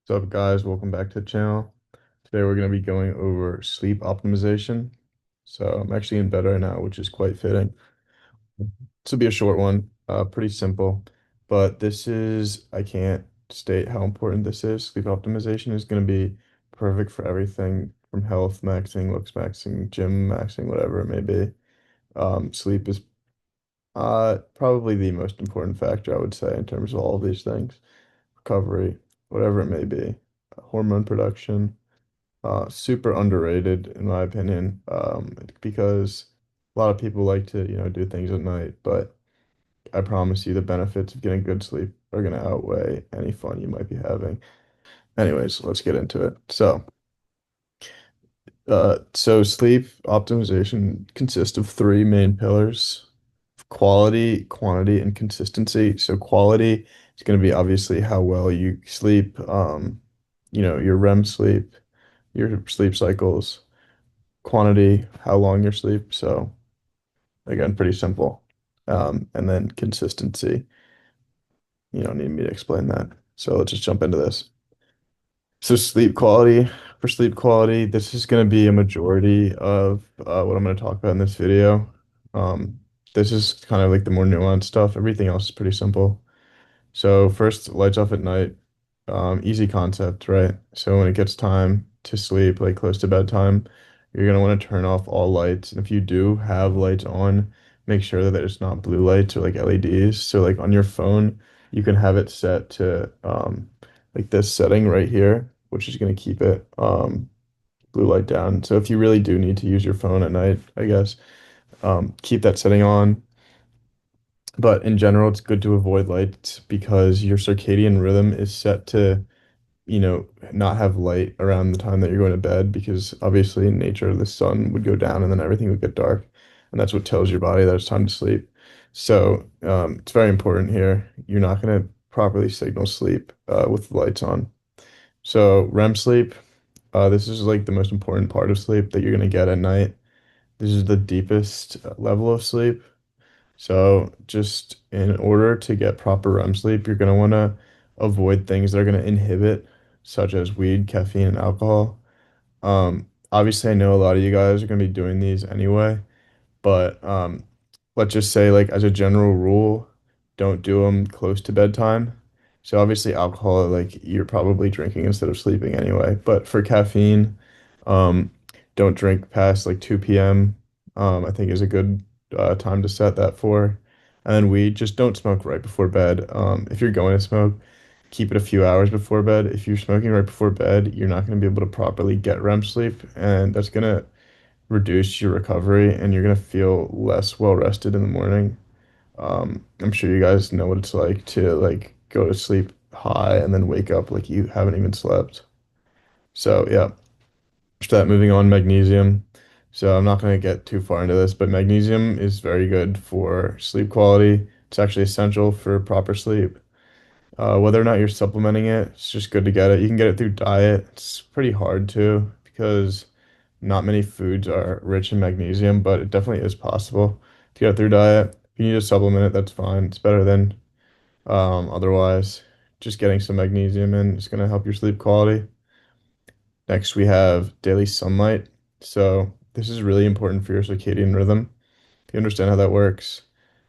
What's up, guys? Welcome back to the channel. Today we're going to be going over sleep optimization. So I'm actually in bed right now, which is quite fitting. This will be a short one, pretty simple, but I can't state how important this is. Sleep optimization is going to be perfect for everything from health maxing, looks maxing, gym maxing, whatever it may be. Sleep is probably the most important factor, I would say, in terms of all of these things. Recovery, whatever it may be, hormone production. Super underrated in my opinion, because a lot of people like to, do things at night, but I promise you the benefits of getting good sleep are going to outweigh any fun you might be having. Anyways, let's get into it. So sleep optimization consists of three main pillars: quality, quantity, and consistency. So quality is going to be obviously how well you sleep, your REM sleep, your sleep cycles. Quantity, how long you sleep. So again, pretty simple. And then consistency. You don't need me to explain that. So let's just jump into this. So for sleep quality, this is going to be a majority of what I'm going to talk about in this video. Um, this is kind of like the more nuanced stuff. Everything else is pretty simple. So first, lights off at night. Easy concept, right? So when it gets time to sleep, like close to bedtime, you're gonna want to turn off all lights. And if you do have lights on, make sure that it's not blue lights or like LEDs. So like on your phone, you can have it set to like this setting right here, which is gonna keep it blue light down. So if you really do need to use your phone at night, I guess, keep that setting on. But in general, it's good to avoid lights because your circadian rhythm is set to, not have light around the time that you're going to bed because obviously in nature the sun would go down and then everything would get dark. And that's what tells your body that it's time to sleep. So it's very important here. You're not going to properly signal sleep with the lights on. So REM sleep, this is like the most important part of sleep that you're going to get at night. This is the deepest level of sleep. So just in order to get proper REM sleep, you're going to want to avoid things that are going to inhibit, such as weed, caffeine, and alcohol. Obviously, I know a lot of you guys are going to be doing these anyway, but let's just say, like, as a general rule, don't do them close to bedtime. So obviously, alcohol, like, you're probably drinking instead of sleeping anyway. But for caffeine, um, don't drink past like 2 p.m. I think is a good time to set that for. And then weed, just don't smoke right before bed. If you're going to smoke, keep it a few hours before bed. If you're smoking right before bed, you're not going to be able to properly get REM sleep, and that's going to reduce your recovery and you're gonna feel less well rested in the morning. I'm sure you guys know what it's like to like go to sleep high and then wake up like you haven't even slept. So yeah, after that, moving on, magnesium. So I'm not gonna get too far into this, but magnesium is very good for sleep quality. It's actually essential for proper sleep. Whether or not you're supplementing it, it's just good to get it. You can get it through diet. It's pretty hard to because not many foods are rich in magnesium, but it definitely is possible to get through diet. If you need to supplement it, that's fine. It's better than otherwise. Just getting some magnesium in is going to help your sleep quality. Next, we have daily sunlight. So this is really important for your circadian rhythm. If you understand how that works.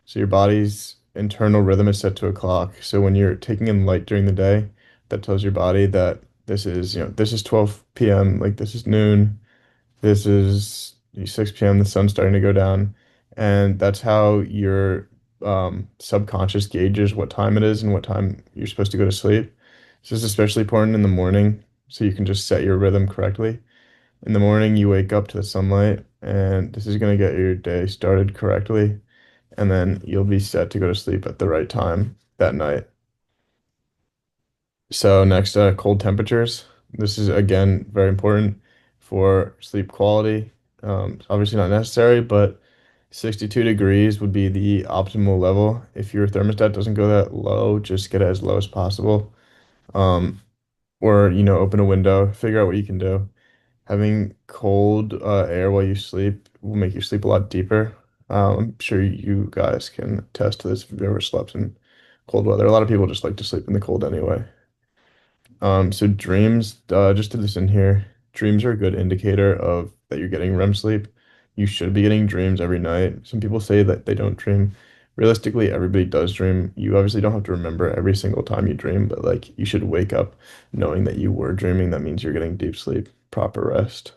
So your body's internal rhythm is set to a clock. So when you're taking in light during the day, that tells your body that this is 12 p.m., like this is noon. This is 6 p.m. The sun's starting to go down, and that's how your subconscious gauges what time it is and what time you're supposed to go to sleep. This is especially important in the morning, so you can just set your rhythm correctly. In the morning, you wake up to the sunlight, and this is going to get your day started correctly, and then you'll be set to go to sleep at the right time that night. So next, cold temperatures. This is again very important for sleep quality. Obviously not necessary, but 62 degrees would be the optimal level. If your thermostat doesn't go that low, just get it as low as possible. Um, or open a window, figure out what you can do. Having cold air while you sleep will make you sleep a lot deeper. I'm sure you guys can attest to this if you've ever slept in cold weather. A lot of people just like to sleep in the cold anyway. So dreams, just to listen here, dreams are a good indicator of that you're getting REM sleep. You should be getting dreams every night. Some people say that they don't dream. Realistically, everybody does dream. You obviously don't have to remember every single time you dream, but like you should wake up knowing that you were dreaming. That means you're getting deep sleep, proper rest.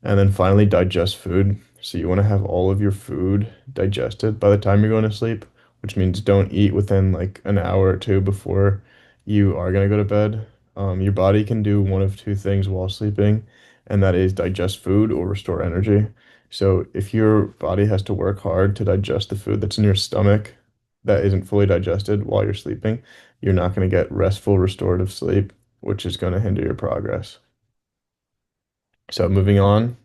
And then finally, digest food. So you want to have all of your food digested by the time you're going to sleep, which means don't eat within like an hour or two before you are going to go to bed. Your body can do one of two things while sleeping, and that is digest food or restore energy. So if your body has to work hard to digest the food that's in your stomach that isn't fully digested while you're sleeping, you're not going to get restful, restorative sleep, which is going to hinder your progress. So moving on.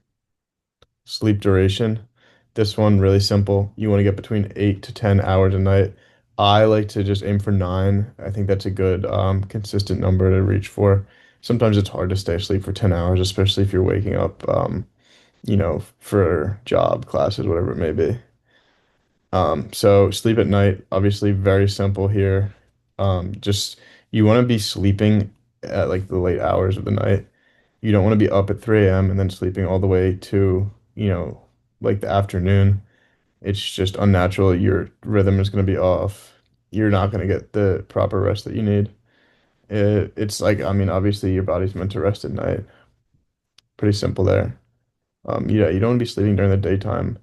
Sleep duration. This one really simple. You want to get between 8 to 10 hours a night. I like to just aim for 9. I think that's a good consistent number to reach for. Sometimes it's hard to stay asleep for 10 hours, especially if you're waking up, for job, classes, whatever it may be. So sleep at night, obviously very simple here. Just you want to be sleeping at like the late hours of the night. You don't want to be up at 3 a.m. and then sleeping all the way to, you know, like the afternoon. It's just unnatural. Your rhythm is going to be off. You're not going to get the proper rest that you need. It's like, I mean, obviously your body's meant to rest at night. Pretty simple there. Yeah, you don't want to be sleeping during the daytime.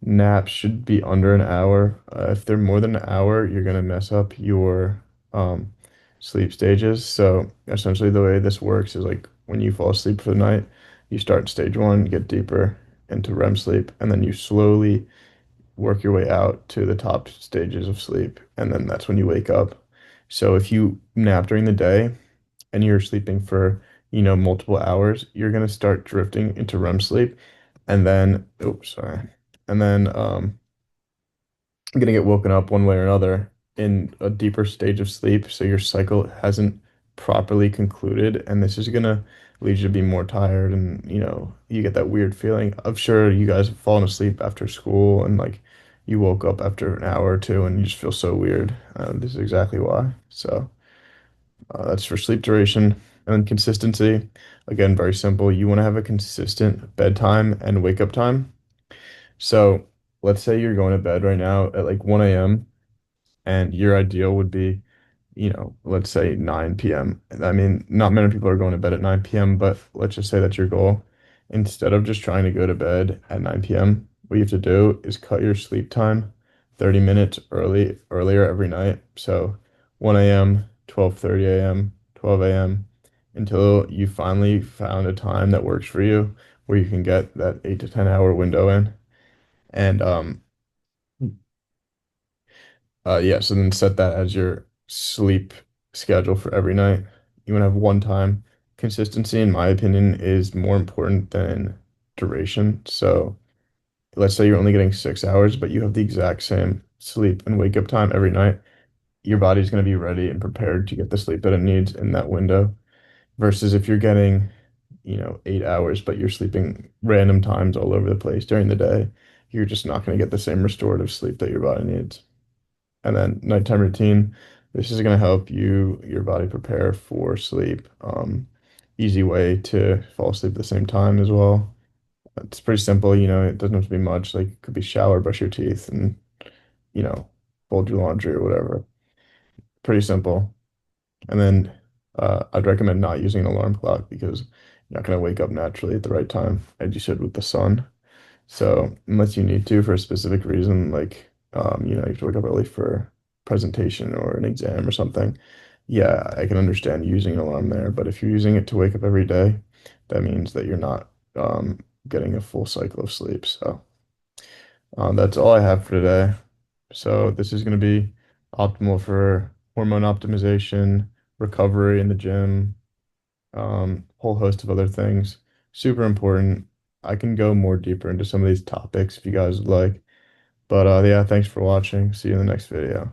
Naps should be under an hour. If they're more than an hour, you're gonna mess up your um, sleep stages. So essentially, the way this works is like when you fall asleep for the night, you start stage one, get deeper into REM sleep, and then you slowly work your way out to the top stages of sleep, and then that's when you wake up. So if you nap during the day and you're sleeping for, multiple hours, you're gonna start drifting into REM sleep, and then, oops, sorry, and then gonna get woken up one way or another in a deeper stage of sleep, so your cycle hasn't properly concluded, and this is gonna lead you to be more tired, and you get that weird feeling. I'm sure you guys have fallen asleep after school, and like you woke up after an hour or two, and you just feel so weird. This is exactly why. So that's for sleep duration. And then consistency. Again, very simple. You want to have a consistent bedtime and wake up time. So let's say you're going to bed right now at like 1 a.m. and your ideal would be, let's say 9 p.m. I mean, not many people are going to bed at 9 p.m., but let's just say that's your goal. Instead of just trying to go to bed at 9 p.m., what you have to do is cut your sleep time 30 minutes earlier every night. So 1 a.m., 12:30 a.m., 12 a.m., until you finally found a time that works for you where you can get that 8 to 10 hour window in. And yeah, so then set that as your sleep schedule for every night. You want to have one time. Consistency, in my opinion, is more important than duration. So let's say you're only getting 6 hours, but you have the exact same sleep and wake up time every night. Your body's going to be ready and prepared to get the sleep that it needs in that window. Versus if you're getting, 8 hours, but you're sleeping random times all over the place during the day, you're just not going to get the same restorative sleep that your body needs. And then nighttime routine. This is going to help your body prepare for sleep. Easy way to fall asleep at the same time as well. It's pretty simple, it doesn't have to be much. Like it could be shower, brush your teeth, and you know, fold your laundry or whatever. Pretty simple. And then I'd recommend not using an alarm clock because you're not going to wake up naturally at the right time, as you should with the sun. So unless you need to for a specific reason, like you have to wake up early for presentation or an exam or something, yeah, I can understand using an alarm there. But if you're using it to wake up every day, that means that you're not getting a full cycle of sleep. So that's all I have for today. So this is going to be optimal for hormone optimization, recovery in the gym, whole host of other things. Super important. I can go more deeper into some of these topics if you guys would like. But yeah, thanks for watching. See you in the next video.